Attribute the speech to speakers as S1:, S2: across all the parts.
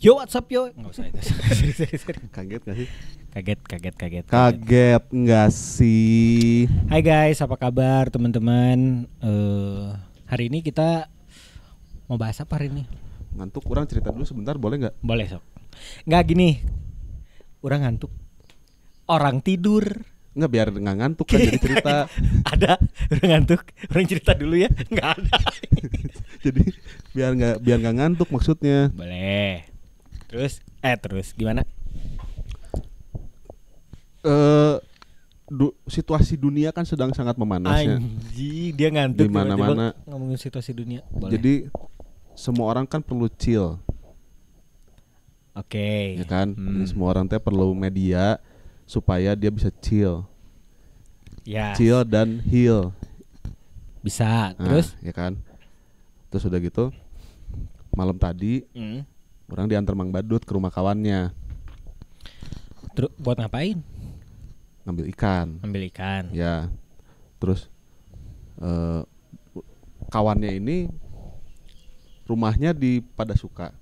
S1: Yo what's up yo. Enggak usah itu.
S2: Kaget gak sih?
S1: Kaget
S2: Enggak sih?
S1: Hai guys, apa kabar teman-teman? Hari ini kita mau bahas apa hari ini?
S2: Ngantuk, kurang cerita dulu sebentar boleh gak?
S1: Boleh sok. Nggak gini, orang ngantuk, orang tidur.
S2: Enggak, biar gak ngantuk kan jadi cerita.
S1: Ada, orang ngantuk, orang cerita dulu ya. Nggak ada.
S2: Jadi biar gak ngantuk maksudnya.
S1: Boleh. Terus gimana?
S2: Situasi dunia kan sedang sangat memanas ya.
S1: Anjing, dia ngantuk
S2: di mana-mana.
S1: ngomongin situasi dunia. Boleh.
S2: Jadi semua orang kan perlu chill.
S1: Oke.
S2: Ya kan? Jadi semua orang teh perlu media supaya dia bisa chill.
S1: Ya.
S2: Chill dan heal.
S1: Bisa.
S2: Nah,
S1: Terus?
S2: ya kan? Terus udah gitu malam tadi orang diantar Mang Badut ke rumah kawannya.
S1: Terus buat ngapain?
S2: Ngambil ikan.
S1: Ambil ikan.
S2: Ya. Terus kawannya ini rumahnya di Padasuka.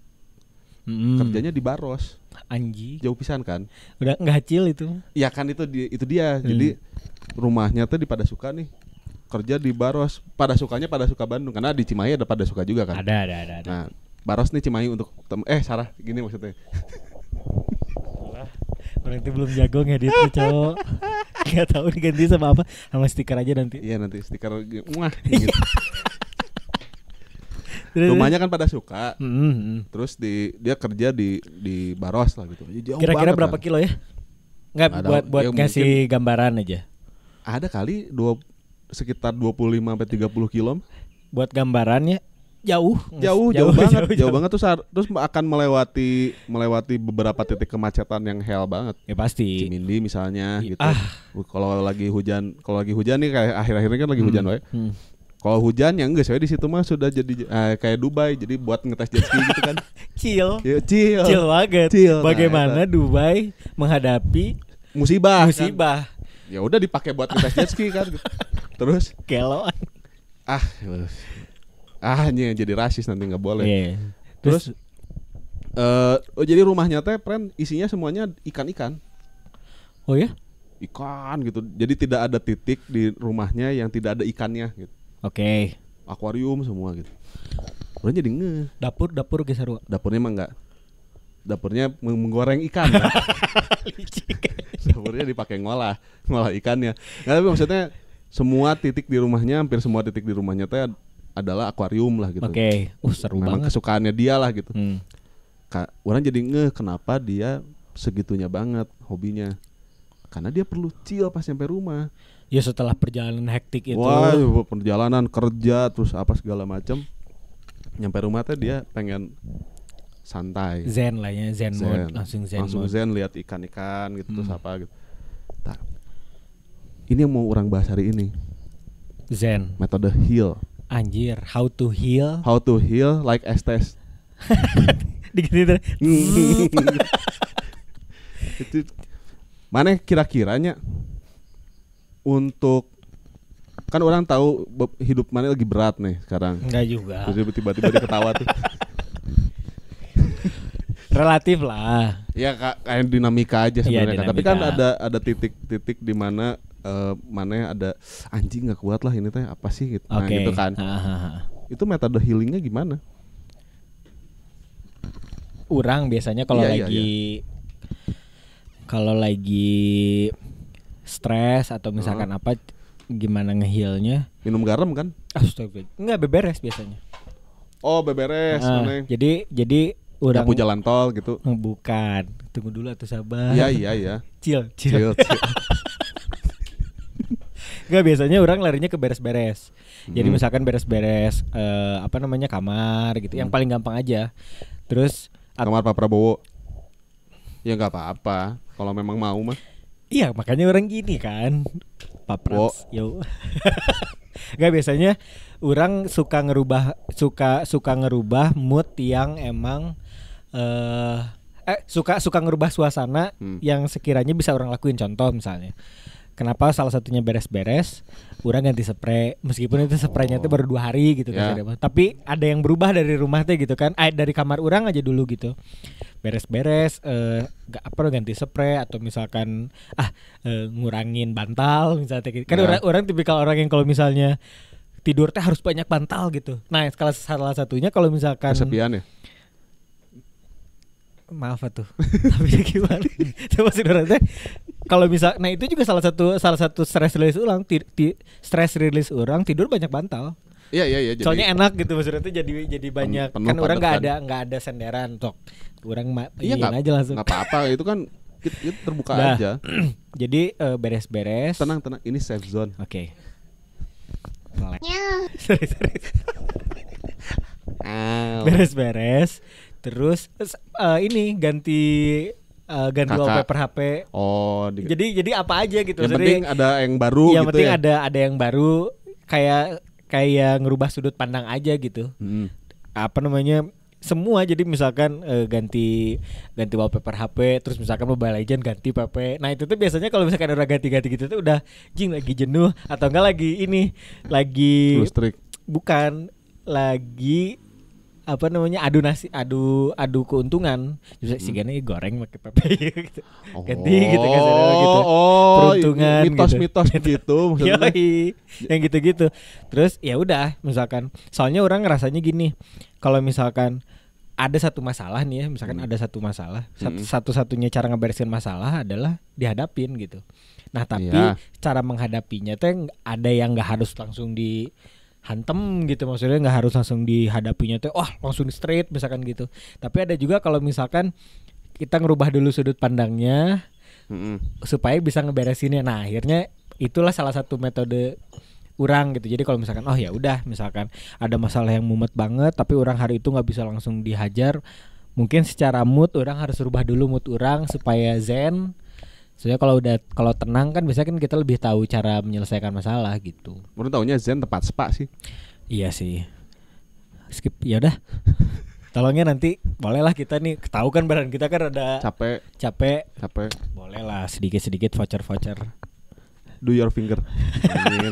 S2: Kerjanya di Baros.
S1: Anji.
S2: Jauh pisan kan?
S1: Udah ngacil itu.
S2: Ya kan itu dia. Jadi rumahnya tuh di Padasuka nih. Kerja di Baros. Padasukanya Padasuka Bandung, karena di Cimahi ada Padasuka juga kan?
S1: Ada.
S2: Nah, Baros nih Cimahi untuk Sarah gini maksudnya.
S1: Orang itu belum jago ngedit tuh cowok. Gak tahu diganti sama apa. Sama stiker aja nanti.
S2: Iya, nanti stiker muah gitu. Rumahnya kan Padasuka. Terus dia kerja di Baros lah gitu. Jauh
S1: Kira-kira
S2: banget
S1: berapa
S2: kan?
S1: kilo ya? Enggak, buat ya, ngasih gambaran aja.
S2: Ada kali sekitar 25 sampai 30 kilo.
S1: Buat gambarannya jauh
S2: banget terus akan melewati beberapa titik kemacetan yang hell banget.
S1: Ya pasti.
S2: Cimindi misalnya gitu. Kalau lagi hujan nih, kayak akhir-akhir ini kan lagi hujan wae. Kalau hujan ya enggak, saya di situ mah sudah jadi kayak Dubai, jadi buat ngetes jet ski gitu kan.
S1: Chill.
S2: Ya, chill
S1: banget. Bagaimana Dubai menghadapi musibah.
S2: Ya udah dipakai buat ngetes jet ski kan. Terus
S1: keloan.
S2: Ini jadi rasis nanti nggak boleh.
S1: Yeah.
S2: Terus jadi rumahnya teh isinya semuanya ikan-ikan.
S1: Oh ya?
S2: Ikan gitu. Jadi tidak ada titik di rumahnya yang tidak ada ikannya gitu.
S1: Oke.
S2: Akuarium semua gitu. Udah jadi
S1: Dapur geser.
S2: Dapurnya mah enggak. Dapurnya menggoreng ikan kan? Dapurnya dipakai ngolah ikannya. Nggak, tapi maksudnya hampir semua titik di rumahnya teh adalah akuarium lah gitu.
S1: Oke. Seru
S2: memang
S1: banget.
S2: Kesukaannya dia lah gitu. Orang jadi kenapa dia segitunya banget hobinya. Karena dia perlu chill pas sampai rumah.
S1: Ya setelah perjalanan hektik itu.
S2: Wah, perjalanan kerja terus apa segala macam. Nyampe rumah teh dia pengen santai.
S1: Zen lah ya, zen mode, langsung
S2: zen lihat ikan-ikan gitu terus apa gitu. Nah, ini yang mau orang bahas hari ini.
S1: Zen.
S2: Metode heal.
S1: Anjir, how to heal
S2: like Estes.
S1: Gitu.
S2: Itu mana kira-kiranya untuk, kan orang tahu hidup mana lagi berat nih sekarang.
S1: Enggak juga.
S2: Terus tiba-tiba dia ketawa tuh.
S1: Relatif lah.
S2: Ya kayak dinamika aja sebenarnya.
S1: Ya,
S2: Tapi kan ada titik-titik di mana mana ada anjing nggak kuat lah ini teh apa sih gitu. Nah gitu kan. Itu metode healingnya gimana?
S1: Orang biasanya kalau lagi stres atau misalkan apa, gimana ngehealnya?
S2: Minum garam kan?
S1: Astaga, enggak, beberes biasanya.
S2: Oh, beberes.
S1: Jadi orang
S2: nyapu jalan tol gitu.
S1: Bukan, tunggu dulu atau sabar.
S2: Iya.
S1: Chill. Enggak, biasanya orang larinya ke beres-beres. Jadi misalkan beres-beres kamar gitu, yang paling gampang aja. Terus
S2: kamar Pak Prabowo. Ya enggak apa-apa kalau memang mau mah.
S1: Iya, makanya orang gini kan. Pak Prats. Yo. Enggak, biasanya orang suka ngerubah mood yang emang suka ngerubah suasana yang sekiranya bisa orang lakuin. Contoh misalnya kenapa salah satunya beres-beres, orang ganti spray meskipun itu spraynya itu baru 2 hari gitu kan. Tapi ada yang berubah dari rumah teh gitu kan. Dari kamar orang aja dulu gitu. Beres-beres ganti spray atau misalkan ngurangin bantal misalnya gitu. Kan orang tipikal orang yang kalau misalnya tidur teh harus banyak bantal gitu. Nah, salah satunya kalau misalkan
S2: kesepian ya.
S1: Maaf tuh. Tapi gimana? Coba sih orang teh kalau misal, nah itu juga salah satu stress release orang, stress release orang tidur banyak bantal.
S2: Iya.
S1: Soalnya enak gitu maksudnya tuh jadi banyak kan orang nggak ada senderan tok. Orang aja langsung.
S2: Nggak apa-apa itu kan itu terbuka aja.
S1: Jadi beres-beres.
S2: Tenang ini safe zone.
S1: Oke. Beres-beres. Terus ini ganti wallpaper HP.
S2: Oh,
S1: jadi apa aja gitu.
S2: Yang penting ada yang baru
S1: gitu. Yang penting
S2: ya.
S1: ada yang baru kayak ngerubah sudut pandang aja gitu. Apa namanya? Semua jadi misalkan ganti wallpaper HP, terus misalkan Mobile Legends ganti PP. Nah, itu tuh biasanya kalau misalkan udah ganti-ganti gitu tuh udah lagi jenuh atau enggak lagi bukan lagi apa namanya adu keuntungan. Jadi sigana goreng pakai PP gitu. Ganti gitu kan gitu. Peruntungan
S2: mitos gitu maksudnya.
S1: Yang gitu-gitu. Terus ya udah misalkan soalnya orang ngerasanya gini, kalau misalkan ada satu masalah nih ya, misalkan ada satu masalah, satu-satunya cara ngeberesin masalah adalah dihadapin gitu. Nah, tapi cara menghadapinya tuh ada yang enggak harus langsung hantem gitu, maksudnya nggak harus langsung dihadapinya tuh langsung di straight misalkan gitu. Tapi ada juga kalau misalkan kita ngerubah dulu sudut pandangnya supaya bisa ngeberesinnya. Nah, akhirnya itulah salah satu metode orang gitu. Jadi kalau misalkan ya udah misalkan ada masalah yang mumet banget tapi orang hari itu nggak bisa langsung dihajar, mungkin secara mood orang harus rubah dulu mood orang supaya zen. Soalnya kalau tenang kan biasanya kan kita lebih tahu cara menyelesaikan masalah gitu.
S2: Menurut taunya zen tempat spa sih.
S1: Iya sih. Skip ya udah. Tolongnya nanti bolehlah kita nih tahu kan badan kita kan ada capek. Bolehlah sedikit voucher.
S2: Do your finger.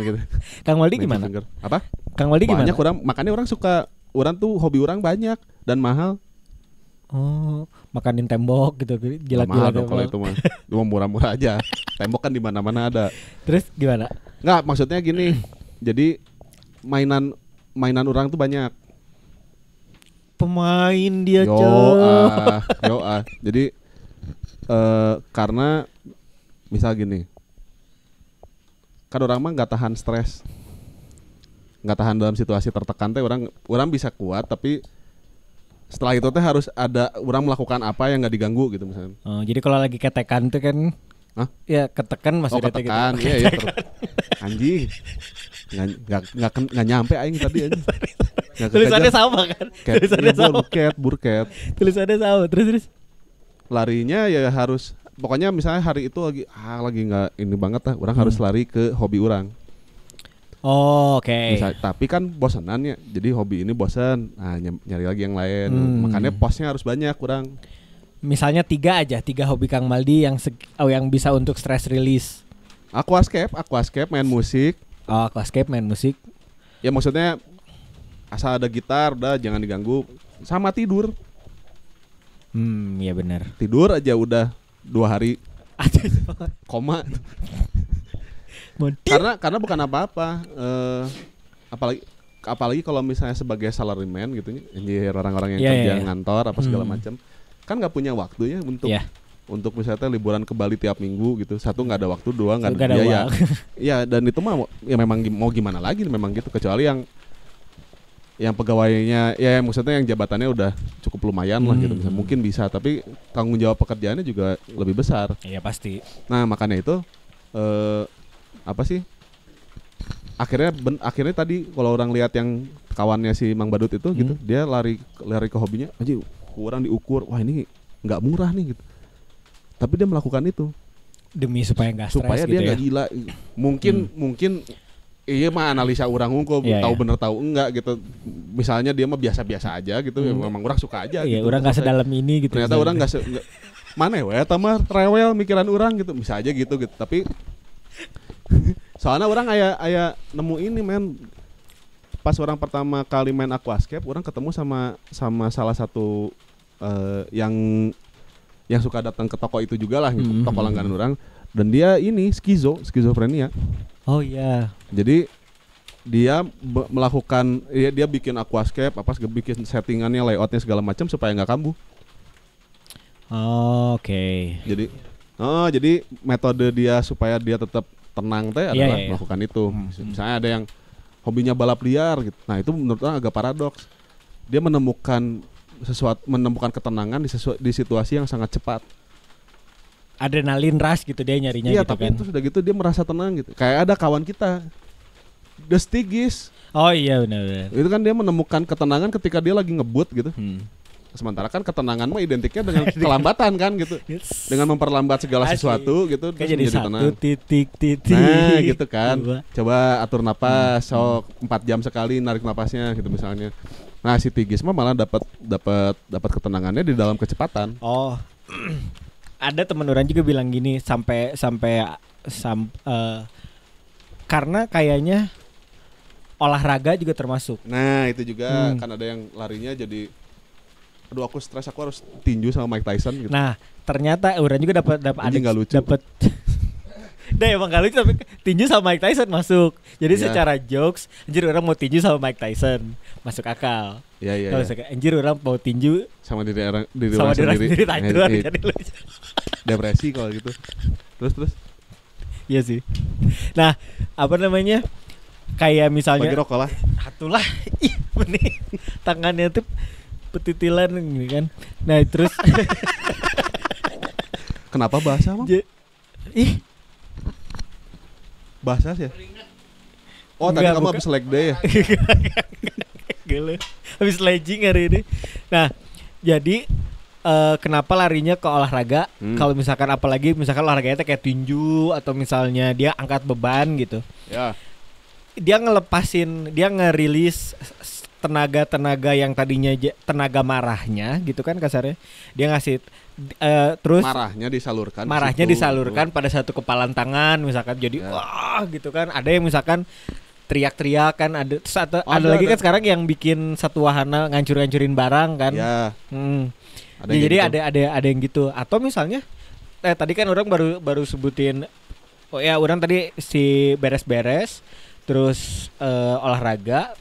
S2: Gitu.
S1: Kang Waldi gimana?
S2: Finger. Apa?
S1: Kang Waldi gimana?
S2: Banyak makanya orang tuh hobi orang banyak dan mahal.
S1: Oh, makanin tembok gitu,
S2: jilat-jilat dong kalau itu mah. Cuma murah-murah aja. Tembok kan di mana-mana ada.
S1: Terus gimana?
S2: Enggak, maksudnya gini. Jadi mainan orang tuh banyak.
S1: Pemain dia,
S2: Jadi karena misal gini. Kan orang mah enggak tahan stres. Enggak tahan dalam situasi tertekan teh orang bisa kuat tapi setelah itu teh harus ada orang melakukan apa yang nggak diganggu gitu misalnya.
S1: Oh, jadi kalau lagi ketekan tuh kan, ya ketekan maksudnya
S2: ketekan, gitu. Iya. Anjing, nggak nyampe aing tadi aja.
S1: Tulisannya sama kan?
S2: Tulisannya sama. Burket.
S1: Tulisannya sama. Terus.
S2: Larinya ya harus, pokoknya misalnya hari itu lagi nggak ini banget lah, orang harus lari ke hobi orang.
S1: Oh, oke.
S2: Tapi kan bosanannya, jadi hobi ini bosan, nyari lagi yang lain. Makanya posnya harus banyak kurang.
S1: Misalnya 3 hobi Kang Maldi yang bisa untuk stress release.
S2: Aquascape main musik.
S1: Oh, aquascape main musik.
S2: Ya maksudnya asal ada gitar, udah jangan diganggu. Sama tidur.
S1: Iya benar.
S2: Tidur aja udah 2 hari. Koma. Karena bukan apa-apa, apalagi kalau misalnya sebagai salaryman gitu ya, orang-orang yang kerja ngantor apa segala macam, kan nggak punya waktu ya untuk misalnya liburan ke Bali tiap minggu gitu. Satu nggak ada waktu, 2 nggak ada biaya. Iya, dan itu mah ya memang mau gimana lagi memang gitu, kecuali yang pegawainya ya maksudnya yang jabatannya udah cukup lumayan lah gitu, mungkin bisa, tapi tanggung jawab pekerjaannya juga lebih besar.
S1: Iya pasti.
S2: Nah makanya itu apa sih akhirnya tadi kalau orang lihat yang kawannya si Mang Badut itu gitu, dia lari ke hobinya aja, kurang diukur, wah ini nggak murah nih gitu, tapi dia melakukan itu
S1: demi supaya nggak stres,
S2: supaya
S1: gitu
S2: dia nggak gila. Mungkin iya mah analisa orang unggul, tahu bener tahu enggak gitu. Misalnya dia mah biasa-biasa aja gitu, memang orang suka aja gitu.
S1: Orang nggak sedalam ini gitu.
S2: Ternyata orang nggak mana ya tamah rewel mikiran orang gitu, bisa aja gitu. Tapi Soalnya orang aya nemu ini men. Pas orang pertama kali main aquascape, orang ketemu sama salah satu yang suka datang ke toko itu juga lah gitu, toko langganan orang. Dan dia ini skizofrenia.
S1: Oh iya.
S2: Jadi dia melakukan dia bikin aquascape bikin settingannya, layoutnya segala macam supaya nggak kambuh.
S1: Oke.
S2: Jadi metode dia supaya dia tetap tenang teh adalah melakukan itu. Misalnya ada yang hobinya balap liar gitu. Nah, itu menurut orang agak paradoks. Dia menemukan ketenangan di situasi yang sangat cepat.
S1: Adrenalin rush gitu dia nyarinya gitu
S2: tapi
S1: kan.
S2: Itu sudah gitu dia merasa tenang gitu. Kayak ada kawan kita The Stigis.
S1: Oh iya benar.
S2: Itu kan dia menemukan ketenangan ketika dia lagi ngebut gitu. Sementara kan ketenangan mah identiknya dengan kelambatan kan gitu. Dengan memperlambat segala sesuatu gitu
S1: terus jadi tenang. Titik.
S2: Nah, gitu kan. Coba atur napas, 4 jam sekali narik napasnya gitu misalnya. Nah, si Tigis mah malah dapat ketenangannya di dalam kecepatan.
S1: Oh. Ada teman orang juga bilang gini sampai karena kayaknya olahraga juga termasuk.
S2: Nah, itu juga kan ada yang larinya jadi aduh aku stres, aku harus tinju sama Mike Tyson gitu.
S1: Nah, ternyata orang juga dapat
S2: dapat
S1: emang gak lucu tapi tinju sama Mike Tyson masuk. Jadi secara jokes, anjir orang mau tinju sama Mike Tyson, masuk akal.
S2: Iya.
S1: Kalau anjir orang mau tinju
S2: sama diri orang
S1: sendiri nah, itu jadi lucu.
S2: Depresi kalau gitu. Terus.
S1: Iya sih. Nah, apa namanya? Kayak misalnya
S2: bagi rokok lah.
S1: Atulah. Ih, benih. Tangannya tuh petitilan gini kan. Nah, terus
S2: kenapa bahasa, Mam? Bahasa sih ya? Oh, tadi kamu habis leg day ya?
S1: Gila. Habis legging hari ini. Nah, jadi kenapa larinya ke olahraga? Kalau misalkan apalagi misalkan olahraganya kayak tinju atau misalnya dia angkat beban gitu.
S2: Ya.
S1: Dia ngerilis tenaga yang tadinya tenaga marahnya gitu kan kasarnya. Dia ngasih terus
S2: marahnya
S1: disalurkan pada satu kepalan tangan misalkan jadi wah gitu kan. Ada yang misalkan teriak-teriak kan, ada lagi kan sekarang yang bikin satu wahana ngancur-ngancurin barang kan.
S2: Ya.
S1: Jadi gitu. ada yang gitu. Atau misalnya tadi kan orang baru sebutin orang tadi si beres-beres terus olahraga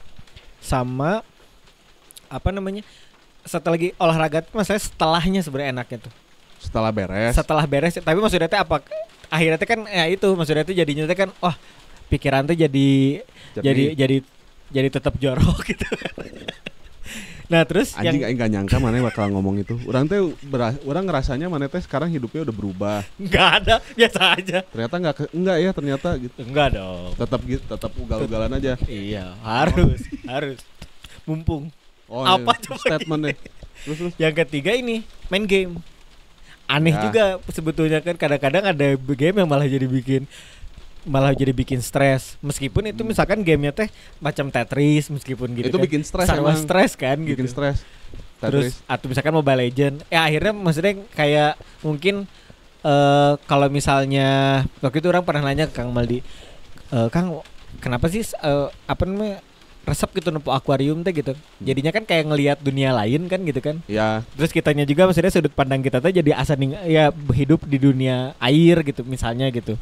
S1: sama apa namanya? Setelah lagi olahraga tuh maksudnya setelahnya sebenarnya enaknya tuh.
S2: Setelah beres,
S1: tapi maksudnya teh apa? Akhirnya teh kan itu maksudnya teh jadinya teh kan pikiran teh jadi tetap jorok gitu. Nah, terus
S2: anjing aing gak nyangka mana bakal ngomong itu. Orang ngerasanya mana teh sekarang hidupnya udah berubah.
S1: Enggak ada, biasa aja.
S2: Ternyata enggak ya ternyata gitu.
S1: Enggak dong.
S2: Tetap ugal-ugalan aja.
S1: Iya, harus. Mumpung. Apa coba
S2: statement deh. Terus.
S1: Yang ketiga ini main game. Aneh juga sebetulnya kan kadang-kadang ada game yang malah jadi bikin stres. Meskipun itu misalkan gamenya teh macam Tetris meskipun gitu.
S2: Itu
S1: kan.
S2: bikin stres
S1: sama stres kan gitu.
S2: Bikin stres.
S1: Terus atau misalkan Mobile Legend. Akhirnya maksudnya kayak mungkin kalau misalnya waktu itu orang pernah nanya ke Kang Maldi, Kang kenapa sih apa namanya resep gitu nempo akuarium teh gitu. Jadinya kan kayak ngelihat dunia lain kan gitu kan.
S2: Iya.
S1: Terus kitanya juga maksudnya sudut pandang kita tuh jadi asa hidup di dunia air gitu misalnya gitu.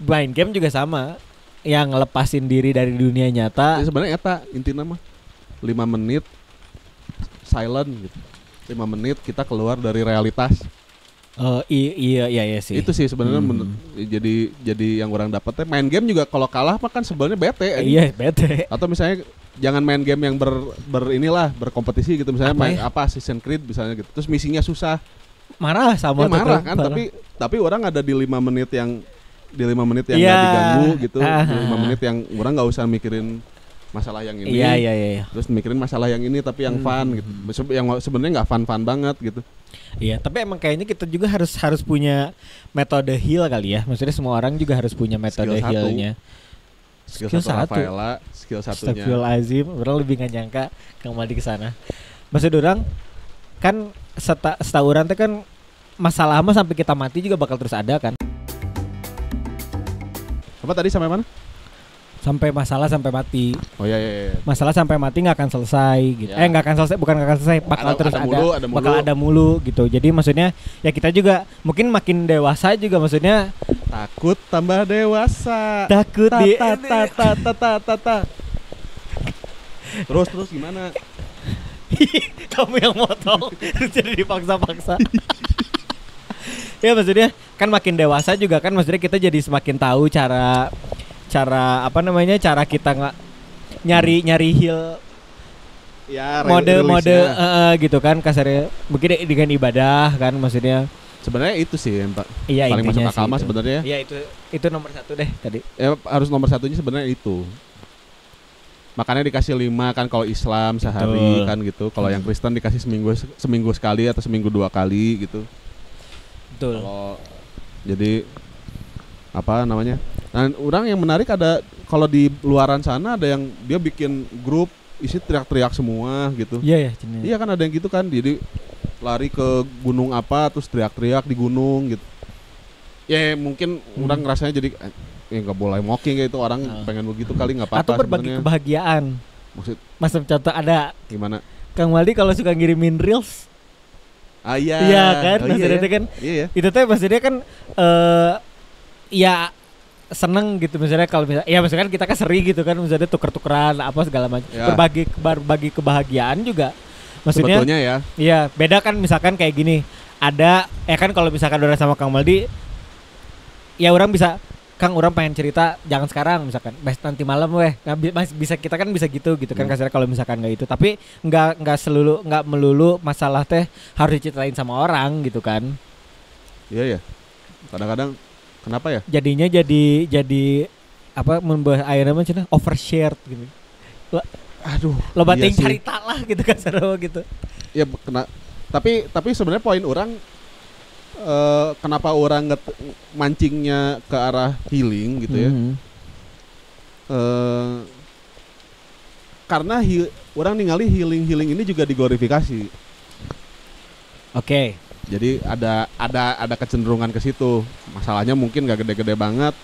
S1: Main game juga sama, yang ngelepasin diri dari dunia nyata.
S2: Ya, sebenarnya eta intinya mah 5 menit silent gitu. 5 menit kita keluar dari realitas.
S1: Iya sih.
S2: Itu sih sebenarnya jadi yang orang dapetnya main game juga kalau kalah mah kan sebenarnya bete.
S1: Iya, bete.
S2: Atau misalnya jangan main game yang berkompetisi gitu misalnya main Assassin's Creed misalnya gitu. Terus misinya susah.
S1: Marah sama
S2: marah kan tapi orang ada di 5 menit yang enggak diganggu gitu. Di 5 menit yang orang enggak usah mikirin masalah yang ini.
S1: Iya.
S2: Terus mikirin masalah yang ini tapi yang fun gitu. Yang sebenarnya enggak fun banget gitu.
S1: Iya, tapi emang kayaknya kita juga harus punya metode heal kali ya. Maksudnya semua orang juga harus punya metode healnya.
S2: Skill 1 Rafaela, skill 1-nya.
S1: Astagfirullahaladzim, orang lebih gak nyangka Kang Maldi kesana. Maksud orang kan setahu orang teh kan masalah mah sampai kita mati juga bakal terus ada kan.
S2: Apa tadi sampai mana?
S1: Sampai masalah sampai mati.
S2: Oh iya.
S1: Masalah sampai mati nggak akan selesai gitu. Ya. Nggak akan selesai, bukan nggak akan selesai, bakal terus ada bakal ada mulu gitu. Jadi maksudnya ya kita juga mungkin makin dewasa juga maksudnya
S2: takut tambah dewasa.
S1: Takut di
S2: Terus gimana?
S1: Kamu yang motong jadi dipaksa-paksa. Ya maksudnya kan makin dewasa juga kan maksudnya kita jadi semakin tahu cara apa namanya cara kita nggak nyari heal ya mode gitu kan kasarnya mungkin dengan ibadah kan maksudnya
S2: sebenarnya itu sih yang
S1: iya,
S2: paling masuk akal mah sebenarnya
S1: iya itu nomor 1 deh tadi
S2: ya harus nomor 1-nya sebenarnya itu makanya dikasih 5 kan kalau Islam sehari. Betul. Kan gitu kalau yang Kristen dikasih seminggu sekali atau seminggu 2 kali gitu.
S1: Betul.
S2: Kalau jadi apa namanya? Nah, orang yang menarik ada kalau di luaran sana ada yang dia bikin grup isi teriak-teriak semua gitu.
S1: Iya.
S2: Iya kan ada yang gitu kan. Jadi lari ke gunung apa terus teriak-teriak di gunung gitu. Ya mungkin orang ngerasanya jadi nggak boleh mocking gitu orang pengen begitu kali nggak apa-apa.
S1: Atau berbagi sebenernya kebahagiaan. Maksud contoh ada.
S2: Gimana?
S1: Kang Waldi kalau suka ngirimin reels.
S2: Iya.
S1: Iya kan, maksudnya kan. Iya. Itu tuh maksudnya kan ya seneng gitu misalnya kalau misalnya ya misalkan kita kan seri gitu kan misalnya tuker-tukeran apa segala macam ya. berbagi kebahagiaan juga maksudnya
S2: sebetulnya ya
S1: iya beda kan misalkan kayak gini ada kan kalau misalkan orang sama Kang Maldi ya orang bisa Kang orang pengen cerita jangan sekarang misalkan nanti malam bisa kita kan bisa gitu kan kasarnya kalau misalkan nggak itu tapi nggak melulu masalah teh harus diceritain sama orang gitu kan
S2: iya kadang-kadang kenapa ya? Jadinya
S1: jadi apa membuat akhirnya macam overshare gitu.
S2: Aduh.
S1: Loba ting carita lah gitu kan seru gitu.
S2: Ya tapi sebenarnya poin orang kenapa orang mancingnya ke arah healing gitu ya. Karena orang ningali healing ini juga diglorifikasi.
S1: Oke.
S2: Jadi ada kecenderungan ke situ. Masalahnya mungkin gak gede-gede banget,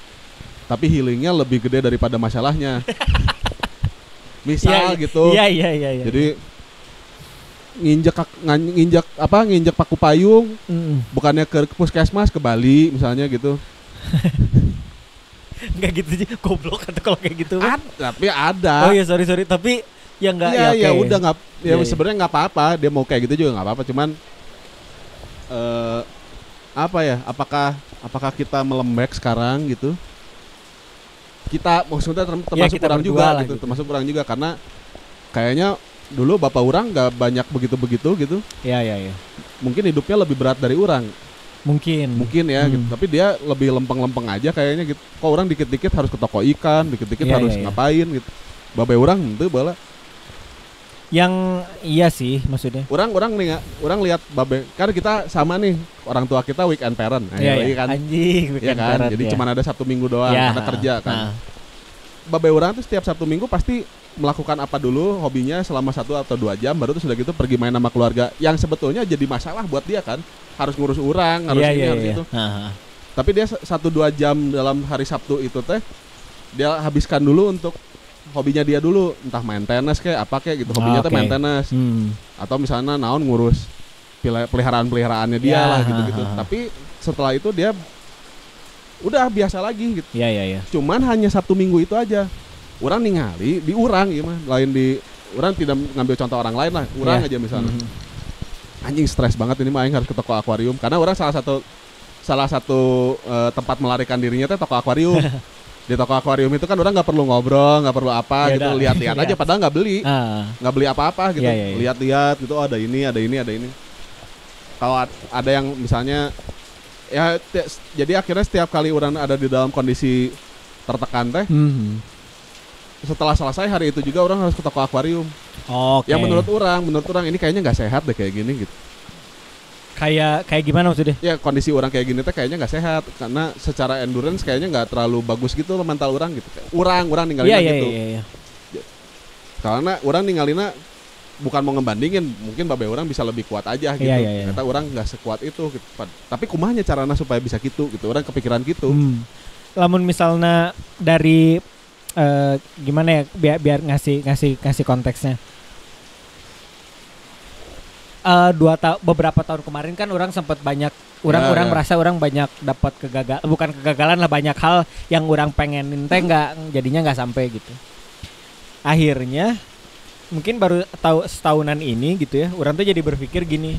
S2: tapi healingnya lebih gede daripada masalahnya. Misal gitu.
S1: Iya.
S2: Jadi nginjek paku payung, bukannya ke puskesmas ke Bali misalnya gitu.
S1: Enggak gitu sih, goblok atau kalau kayak gitu.
S2: Tapi ada.
S1: Oh iya sorry tapi ya enggak
S2: ya udah enggak ya sebenarnya enggak apa-apa, dia mau kayak gitu juga enggak apa-apa, cuman apa ya? Apakah kita melembek sekarang gitu? Kita maksudnya termasuk orang juga gitu, termasuk orang juga karena kayaknya dulu bapak orang nggak banyak begitu gitu.
S1: Iya.
S2: Mungkin hidupnya lebih berat dari orang.
S1: Mungkin
S2: ya gitu. Tapi dia lebih lempeng-lempeng aja kayaknya gitu. Kok orang dikit-dikit harus ke toko ikan, dikit-dikit harus ngapain gitu. Bapak orang itu bala.
S1: Yang iya sih maksudnya.
S2: Orang lihat babe kan kita sama nih orang tua kita weekend parent.
S1: Kan. Anjing
S2: weekend parent. Jadi cuma ada Sabtu Minggu doang karena kerja kan. Babe orang tuh setiap Sabtu Minggu pasti melakukan apa dulu hobinya selama 1 atau 2 jam baru tuh sudah gitu pergi main sama keluarga. Yang sebetulnya jadi masalah buat dia kan. Harus ngurus orang, harus harus itu. Tapi dia 1-2 jam dalam hari Sabtu itu teh dia habiskan dulu untuk hobinya dia dulu, entah main tenis kayak apa kayak gitu, hobinya tuh main tenis atau misalnya naon ngurus peliharaannya dia lah gitu. Tapi setelah itu dia udah biasa lagi gitu.
S1: Iya.
S2: Cuman hanya Sabtu Minggu itu aja. Orang ningali di urang gimana, lain di orang tidak ngambil contoh orang lain lah, urang aja misalnya. Anjing stres banget ini mah aing harus ke toko akuarium karena orang salah satu tempat melarikan dirinya teh toko akuarium. Di toko akuarium itu kan orang nggak perlu ngobrol, nggak perlu apa gitu, lihat-lihat aja padahal nggak beli apa-apa gitu, lihat-lihat gitu, oh ada ini. Kalau ada yang misalnya ya jadi akhirnya setiap kali orang ada di dalam kondisi tertekan teh, setelah selesai hari itu juga orang harus ke toko akuarium. Yang menurut orang ini kayaknya nggak sehat deh kayak gini gitu.
S1: Kayak gimana maksudnya?
S2: Ya kondisi orang kayak gini teh kayaknya nggak sehat karena secara endurance kayaknya nggak terlalu bagus gitu loh mental orang gitu. Orang ninggalin gitu.
S1: Iya.
S2: Karena orang ninggalin bukan mau ngebandingin, mungkin babe orang bisa lebih kuat aja gitu. Ternyata orang nggak sekuat itu gitu. Tapi kumahnya caranya supaya bisa gitu. Orang kepikiran gitu.
S1: lamun misalnya dari gimana ya biar ngasih konteksnya. Beberapa tahun kemarin kan orang sempat banyak merasa orang banyak dapat kegagalan lah, banyak hal yang orang pengenin teh nggak sampai gitu. Akhirnya mungkin baru setahunan ini gitu ya, orang tuh jadi berpikir gini.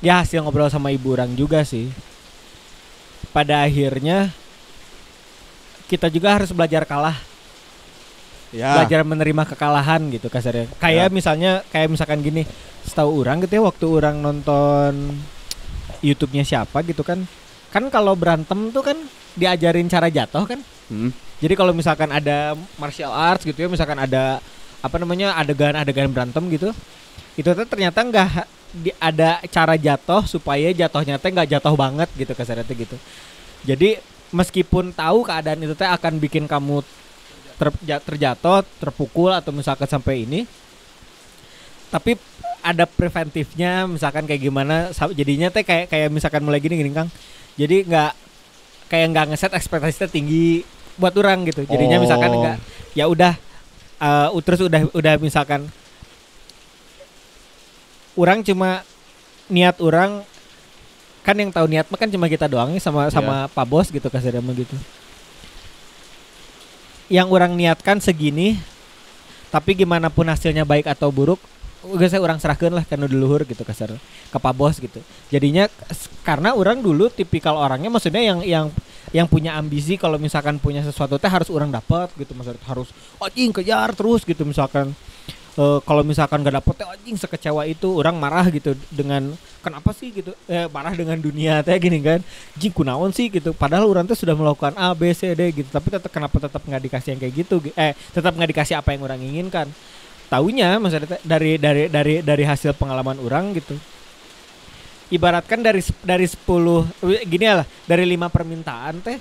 S1: Ya hasil ngobrol sama ibu orang juga sih. Pada akhirnya kita juga harus belajar kalah. Ya. Belajar menerima kekalahan gitu kasarnya. Kayak misalkan gini, setahu orang gitu ya, waktu orang nonton YouTube-nya siapa gitu kan kalau berantem tuh kan diajarin cara jatuh kan. Jadi kalau misalkan ada martial arts gitu ya, misalkan ada adegan berantem gitu, itu tuh ternyata nggak ada cara jatuh supaya jatuhnya teh nggak jatuh banget gitu kasarnya gitu. Jadi meskipun tahu keadaan itu teh akan bikin kamu terjatuh, terpukul atau misalkan sampai ini, tapi ada preventifnya, misalkan kayak gimana jadinya teh kayak misalkan mulai gini Kang. Jadi nggak ngeset ekspektasinya tinggi buat orang gitu. Jadinya misalkan enggak, ya udah terus udah misalkan orang cuma niat orang kan, yang tahu niat mah kan cuma kita doang sama Pak Bos gitu kasarnya gitu. Yang orang niatkan segini, tapi gimana pun hasilnya baik atau buruk, saya orang serahkan lah karena duluhur gitu kasar ke Pak Bos gitu. Jadinya karena orang dulu tipikal orangnya, maksudnya yang punya ambisi kalau misalkan punya sesuatu teh harus orang dapat gitu, maksudnya harus kejar terus gitu. Misalkan kalau misalkan gak dapet anjing sekecewa itu, orang marah gitu dengan kenapa sih gitu, marah dengan dunia teh gini kan, anjing kunaon sih gitu, padahal orang tuh sudah melakukan A B C D gitu, tapi kenapa tetap nggak dikasih yang kayak gitu, tetap nggak dikasih apa yang orang inginkan. Taunya maksudnya dari hasil pengalaman orang gitu, ibaratkan dari 10 gini lah, dari 5 permintaan teh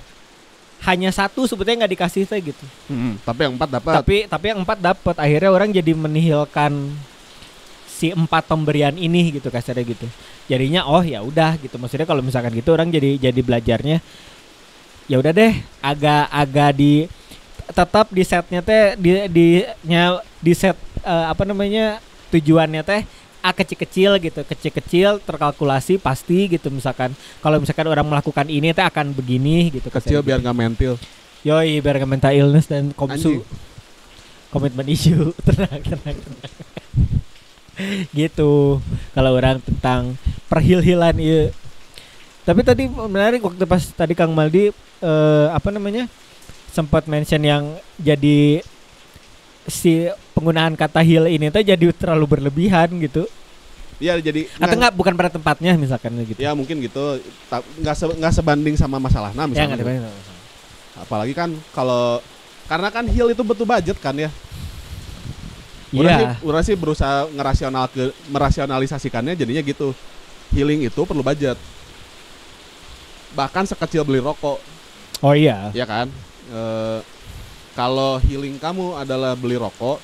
S1: hanya 1 sebetulnya nggak dikasih teh gitu.
S2: Tapi yang 4 dapat.
S1: Tapi yang 4 dapat. Akhirnya orang jadi menihilkan si 4 pemberian ini gitu kasarnya gitu. Jadinya ya udah gitu. Maksudnya kalau misalkan gitu orang jadi belajarnya ya udah deh, agak tetap di setnya teh di set tujuannya teh kecil-kecil gitu, kecil-kecil terkalkulasi pasti gitu. Misalkan kalau misalkan orang melakukan ini teh akan begini gitu.
S2: Kecil biar nggak mental.
S1: Yoi, biar nggak mental illness dan komitmen issue. tenang. Gitu. Kalau orang tentang perhil-hilan iya. Tapi tadi menarik waktu pas tadi Kang Maldi sempat mention yang jadi si penggunaan kata heal ini tuh jadi terlalu berlebihan gitu.
S2: Iya, jadi
S1: atau bukan pada tempatnya misalkan gitu.
S2: Ya mungkin gitu. Nggak sebanding sama masalah misalnya.
S1: Ya,
S2: apalagi kan karena kan heal itu butuh budget kan ya. Orang sih berusaha merasionalisasikannya jadinya gitu. Healing itu perlu budget. Bahkan sekecil beli rokok.
S1: Oh iya.
S2: Iya kan? Kalau healing kamu adalah beli rokok,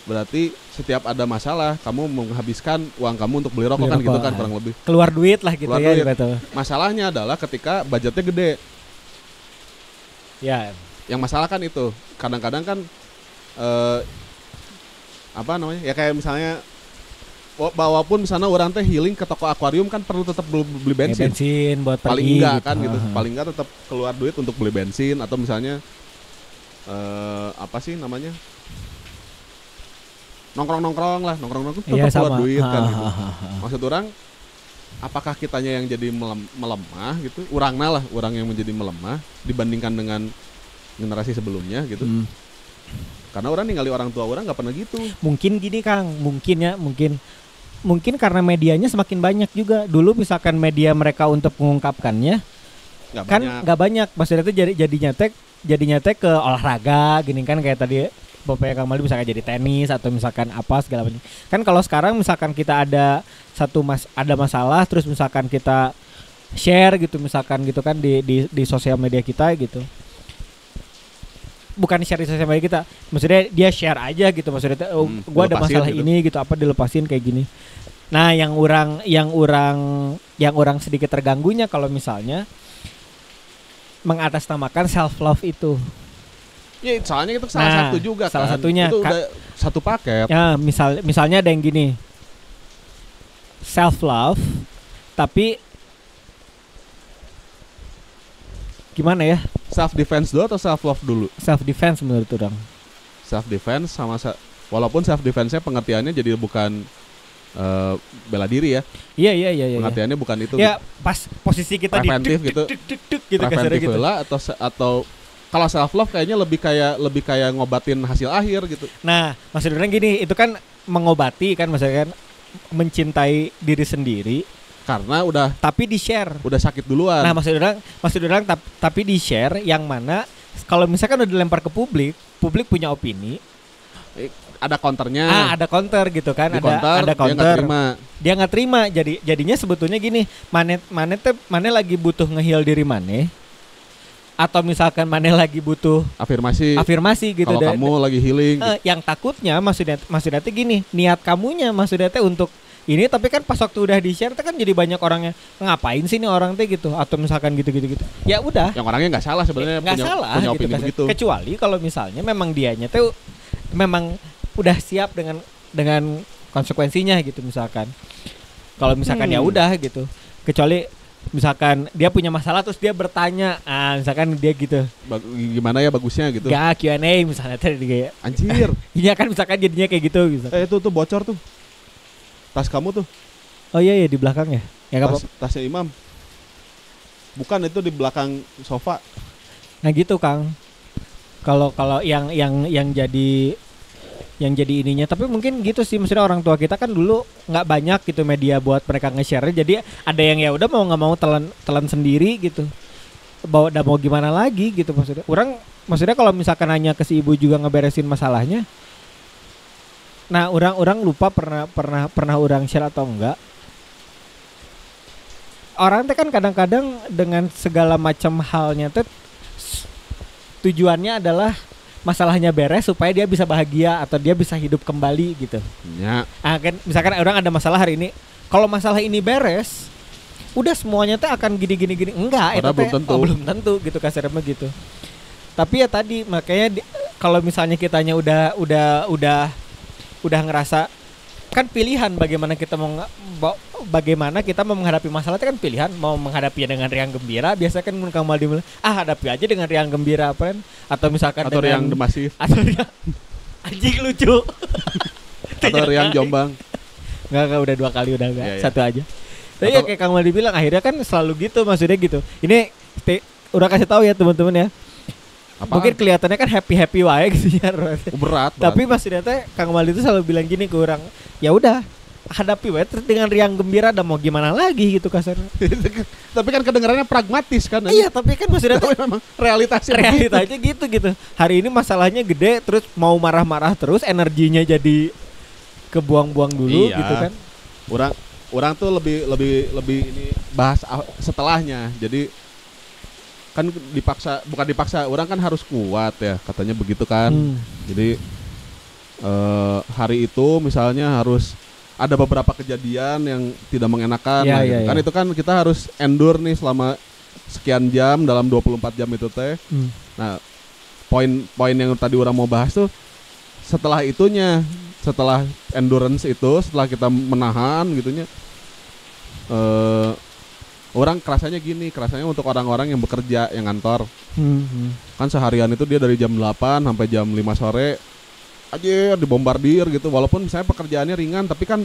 S2: berarti setiap ada masalah kamu menghabiskan uang kamu untuk beli rokok kan gitu kan, kurang lebih.
S1: Keluar duit lah gitu. Gitu.
S2: Masalahnya adalah ketika budgetnya gede.
S1: Ya.
S2: Yang masalah kan itu. Kadang-kadang kan ya kayak misalnya walaupun misalnya orang teh healing ke toko akuarium kan perlu tetap beli bensin.
S1: Bensin buat
S2: paling
S1: pergi
S2: enggak
S1: gitu.
S2: Kan gitu. Paling enggak tetap keluar duit untuk beli bensin, atau misalnya nongkrong tuh tetap keluar duit kan gitu. Maksud orang, apakah kitanya yang jadi melemah gitu, orang yang menjadi melemah dibandingkan dengan generasi sebelumnya gitu. Karena orang ningali orang tua orang nggak pernah gitu.
S1: Mungkin gini Kang, mungkin karena medianya semakin banyak juga. Dulu misalkan media mereka untuk mengungkapkannya nggak banyak. Maksudnya itu jadinya teh ke olahraga gini kan, kayak tadi Bapaknya Kang Maldi misalkan jadi tenis atau misalkan apa segala macam. Kan kalau sekarang misalkan kita ada ada masalah, terus misalkan kita share gitu misalkan gitu kan di sosial media kita gitu. Bukan share di sosial media kita, maksudnya dia share aja gitu, maksudnya gua ada masalah gitu. Ini gitu, apa dilepasin kayak gini. Nah, yang orang sedikit terganggunya kalau misalnya mengatasnamakan self love itu.
S2: Ya, soalnya itu salah satu juga
S1: salah
S2: kan.
S1: Satunya
S2: itu udah satu paket.
S1: Ya, misalnya ada yang gini. Self love tapi gimana ya?
S2: Self defense dulu atau self love dulu?
S1: Self defense menurut orang.
S2: Self defense walaupun self defense-nya pengertiannya jadi bukan bela diri ya.
S1: Iya.
S2: Pengertiannya bukan itu.
S1: Ya, pas posisi kita
S2: preventif gitu. Preventif lah atau kalau self love kayaknya lebih kayak ngobatin hasil akhir gitu.
S1: Nah, maksud orang gini, itu kan mengobati kan, maksudnya kan mencintai diri sendiri
S2: karena udah
S1: tapi di-share.
S2: Udah sakit duluan.
S1: Nah, maksud orang tapi di-share yang mana kalau misalkan udah dilempar ke publik punya opini,
S2: ada counternya.
S1: Ada counter gitu kan, ada counter. Dia nggak terima. Jadinya sebetulnya gini, mana lagi butuh nge-heal diri mana? Atau misalkan mana lagi butuh afirmasi gitu.
S2: Kalau kamu lagi healing
S1: yang takutnya maksudnya gini, niat kamunya maksudnya untuk ini, tapi kan pas waktu udah di-share kan jadi banyak orangnya ngapain sih nih orang teh gitu, atau misalkan gitu. Ya udah.
S2: Yang orangnya nggak salah sebenarnya, punya opini gitu, begitu.
S1: Kecuali kalau misalnya memang dianya tuh memang udah siap dengan konsekuensinya gitu misalkan. Kalau misalkan ya udah gitu. Kecuali misalkan dia punya masalah terus dia bertanya, misalkan dia gitu.
S2: Gimana ya bagusnya gitu.
S1: Gak Q&A misalnya tadi kayak.
S2: Anjir.
S1: Iya kan misalkan jadinya kayak gitu.
S2: Itu tuh bocor tuh. Tas kamu tuh.
S1: Oh iya di belakang ya.
S2: Tasnya Imam. Bukan, itu di belakang sofa.
S1: Nah gitu Kang. Kalau yang jadi ininya, tapi mungkin gitu sih, maksudnya orang tua kita kan dulu nggak banyak gitu media buat mereka nge-share, jadi ada yang ya udah mau nggak mau telan sendiri gitu, mau gimana lagi gitu maksudnya kalau misalkan hanya ke si ibu juga ngeberesin masalahnya. Nah orang lupa pernah orang share atau enggak, orang teh kan kadang-kadang dengan segala macam halnya tuh tujuannya adalah masalahnya beres supaya dia bisa bahagia atau dia bisa hidup kembali gitu.
S2: Ya.
S1: Kan misalkan orang ada masalah hari ini, kalau masalah ini beres, udah semuanya tuh akan gini. Enggak, itu belum tentu gitu, kasarnya gitu. Tapi ya tadi makanya kalau misalnya kitanya udah ngerasa, kan pilihan bagaimana kita mau menghadapi masalah itu kan pilihan, mau menghadapinya dengan riang gembira, biasa kan Kang Maldi bilang, hadapi aja dengan riang gembira apa kan, atau misalkan
S2: atau riang demasif,
S1: atau riang anjing lucu
S2: atau riang Jombang.
S1: Enggak udah 2 kali udah enggak, satu aja. Tapi ya kayak Kang Maldi bilang, akhirnya kan selalu gitu, maksudnya gitu. Ini udah kasih tahu ya teman-teman ya. Apaan? Mungkin kelihatannya kan happy wae gitu ya.
S2: Berat.
S1: Tapi maksudnya teh Kang Maldi itu selalu bilang gini ke orang, ya udah hadapi wae terus dengan riang gembira, dan mau gimana lagi gitu kasarnya.
S2: Tapi kan kedengarannya pragmatis kan.
S1: Iya, tapi kan maksudnya
S2: memang realitasnya
S1: gitu. Hari ini masalahnya gede, terus mau marah-marah terus, energinya jadi kebuang-buang dulu gitu kan.
S2: Orang tuh lebih ini bahas setelahnya. Jadi kan bukan dipaksa, orang kan harus kuat ya, katanya begitu kan. Jadi hari itu misalnya harus ada beberapa kejadian yang tidak mengenakan kan. Itu kan kita harus endure nih selama sekian jam, dalam 24 jam itu teh. Nah, poin yang tadi orang mau bahas tuh setelah endurance itu, setelah kita menahan gitunya, orang kerasanya untuk orang-orang yang bekerja, yang kantor. Kan seharian itu dia dari jam 8 sampai jam 5 sore aja dibombardir gitu. Walaupun misalnya pekerjaannya ringan, tapi kan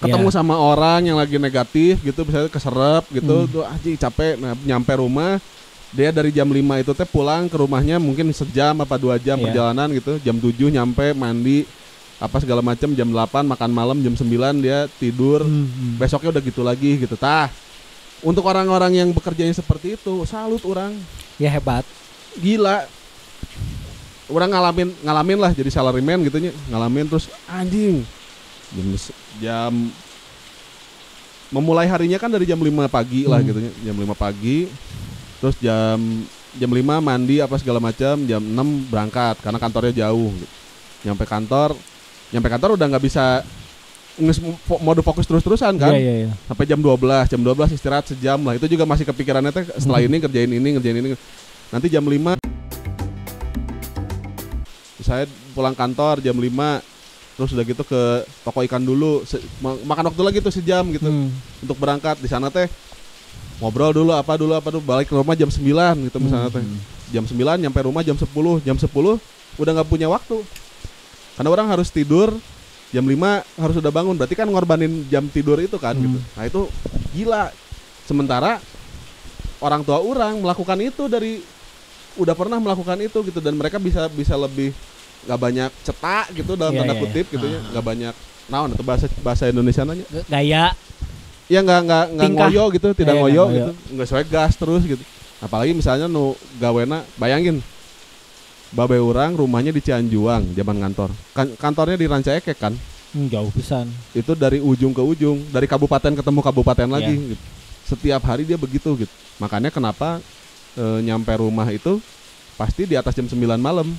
S2: ketemu sama orang yang lagi negatif gitu, misalnya keserep gitu, tuh capek. Nah, nyampe rumah dia dari jam 5 itu teh pulang ke rumahnya mungkin sejam apa 2 jam perjalanan gitu. Jam 7 nyampe, mandi apa segala macam, jam 8 makan malam, jam 9 dia tidur. Besoknya udah gitu lagi gitu. Untuk orang-orang yang bekerjanya seperti itu, salut orang.
S1: Ya hebat.
S2: Gila. Orang ngalamin lah jadi salaryman gitu nya. Ngalamin terus anjing. Jam memulai harinya kan dari jam 5 pagi lah gitu nya. Jam 5 pagi. Terus jam 5 mandi apa segala macam, jam 6 berangkat karena kantornya jauh. Nyampe kantor udah enggak bisa mode fokus terus-terusan kan.
S1: Iya.
S2: Sampai jam 12 istirahat sejam lah. Itu juga masih kepikirannya teh setelah ini ngerjain ini. Nanti jam 5 saya pulang kantor jam 5, terus udah gitu ke toko ikan dulu, makan waktu lagi tuh sejam gitu untuk berangkat. Di sana teh ngobrol dulu apa dulu balik ke rumah jam 9 gitu misalnya teh. Jam 9 nyampe rumah jam 10 udah nggak punya waktu. Karena orang harus tidur jam 5 harus udah bangun, berarti kan ngorbanin jam tidur itu kan gitu. Nah itu gila. Sementara orang tua orang melakukan itu udah pernah melakukan itu gitu, dan mereka bisa lebih nggak banyak cetak gitu dalam tanda kutip gitu ya, nggak banyak naon atau bahasa Indonesia nanya
S1: gaya
S2: ya, nggak ngoyo gitu, tidak ngoyo gitu, nggak sesuai gas terus gitu. Apalagi misalnya gawena, bayangin babe orang rumahnya di Cianjuang zaman kantor, kantornya di Ranca Ekek kan,
S1: jauh pisan
S2: itu, dari ujung ke ujung, dari kabupaten ketemu kabupaten lagi gitu. Setiap hari dia begitu gitu. Makanya kenapa nyampe rumah itu pasti di atas jam 9 malam.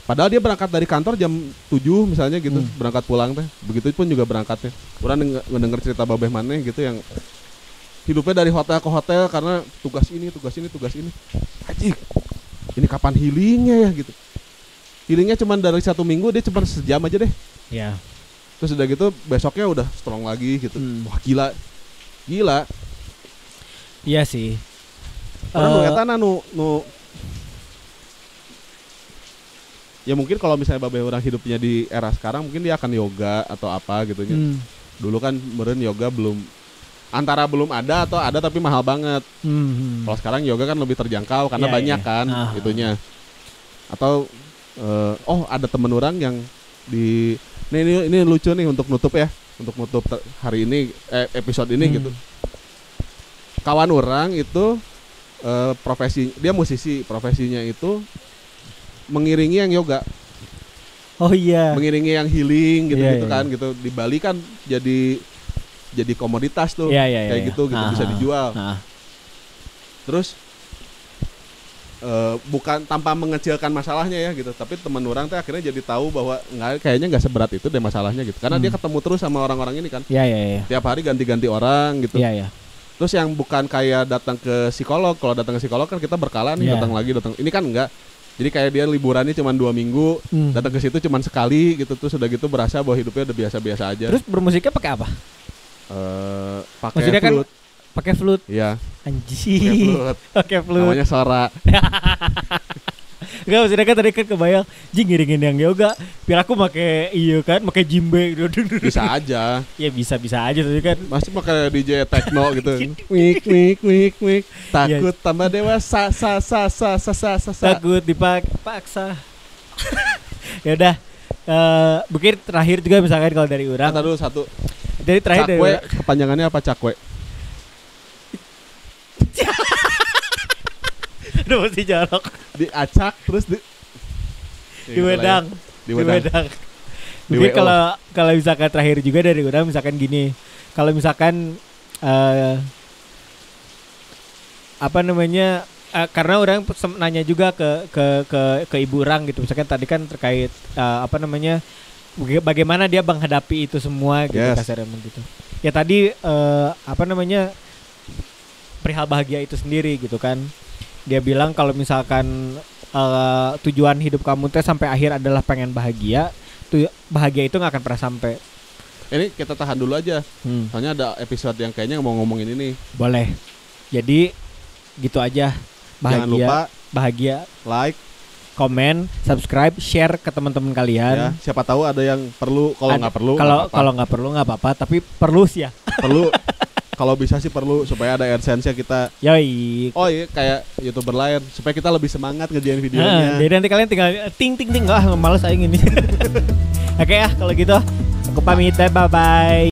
S2: Padahal dia berangkat dari kantor jam 7 misalnya gitu, berangkat pulang teh. Begitu pun juga berangkatnya. Orang mendengar cerita babeh maneh gitu yang hidupnya dari hotel ke hotel karena tugas ini. Haji, ini kapan healingnya ya gitu. Healingnya cuma dari 1 minggu, dia cuma sejam aja deh.
S1: Iya.
S2: Terus udah gitu besoknya udah strong lagi gitu. Wah gila.
S1: Iya sih.
S2: Orang ngeliatana ya mungkin kalau misalnya babe orang hidupnya di era sekarang mungkin dia akan yoga atau apa gitu ya. Dulu kan meren yoga belum ada atau ada tapi mahal banget. Kalau sekarang yoga kan lebih terjangkau karena banyak kan itunya. Atau ada temen orang yang ini lucu nih untuk nutup hari ini episode ini gitu. Kawan orang itu dia musisi, profesinya itu mengiringi yang yoga.
S1: Oh iya.
S2: Mengiringi yang healing gitu kan gitu. Di Bali kan jadi komoditas tuh. Kayak gitu bisa dijual. Terus bukan tanpa mengecilkan masalahnya ya gitu, tapi teman orang teh akhirnya jadi tahu bahwa kayaknya nggak seberat itu deh masalahnya gitu. Karena dia ketemu terus sama orang-orang ini kan.
S1: Iya.
S2: Tiap hari ganti-ganti orang gitu.
S1: Iya.
S2: Terus yang bukan kayak datang ke psikolog. Kalau datang ke psikolog kan kita berkala nih, datang lagi. Ini kan enggak. Jadi kayak dia liburannya cuma 2 minggu, datang ke situ cuma sekali gitu, terus udah gitu berasa bahwa hidupnya udah biasa-biasa aja.
S1: Terus bermusiknya pakai apa?
S2: Pakai flute.
S1: Pakai flute.
S2: Iya.
S1: Anjing. Pakai flute.
S2: Namanya sora.
S1: Enggak, maksudnya kan tadi kan kebayang jing ngiringin yang yoga, biar aku pakai pakai jimbe gitu.
S2: Bisa aja.
S1: Ya bisa aja tapi kan
S2: masih pakai DJ techno gitu. Wik. Takut tambah dewasa sa.
S1: Takut dipaksa. Ya udah. Mungkin terakhir juga misalkan kalau dari orang.
S2: Kata dulu satu.
S1: Jadi terakhir
S2: cakwe, kepanjangannya apa cakwe?
S1: Udah mesti jorok.
S2: Diacak terus
S1: di wedang. Mungkin kalau misalkan terakhir juga dari orang misalkan gini. Kalau misalkan karena orang nanya juga ke ibu orang gitu. Misalkan tadi kan terkait bagaimana dia menghadapi itu semua gitu, kasarnya gitu. Ya tadi perihal bahagia itu sendiri gitu kan. Dia bilang kalau misalkan tujuan hidup kamu teh sampai akhir adalah pengen bahagia, bahagia itu nggak akan pernah sampai.
S2: Ini kita tahan dulu aja. Soalnya ada episode yang kayaknya mau ngomongin ini.
S1: Boleh. Jadi gitu aja. Bahagia. Jangan lupa bahagia,
S2: like,
S1: komen, subscribe, share ke teman-teman kalian.
S2: Ya, siapa tahu ada yang perlu. Kalau nggak perlu,
S1: kalau nggak perlu nggak apa-apa. Tapi perlu sih ya.
S2: Perlu. Kalau bisa sih perlu supaya ada AdSense-nya kita.
S1: Yoi.
S2: Oh iya kayak YouTuber lain supaya kita lebih semangat ngerjain videonya.
S1: Jadi nanti kalian tinggal ting males aing ini. Oke ya kalau gitu aku pamit, bye bye.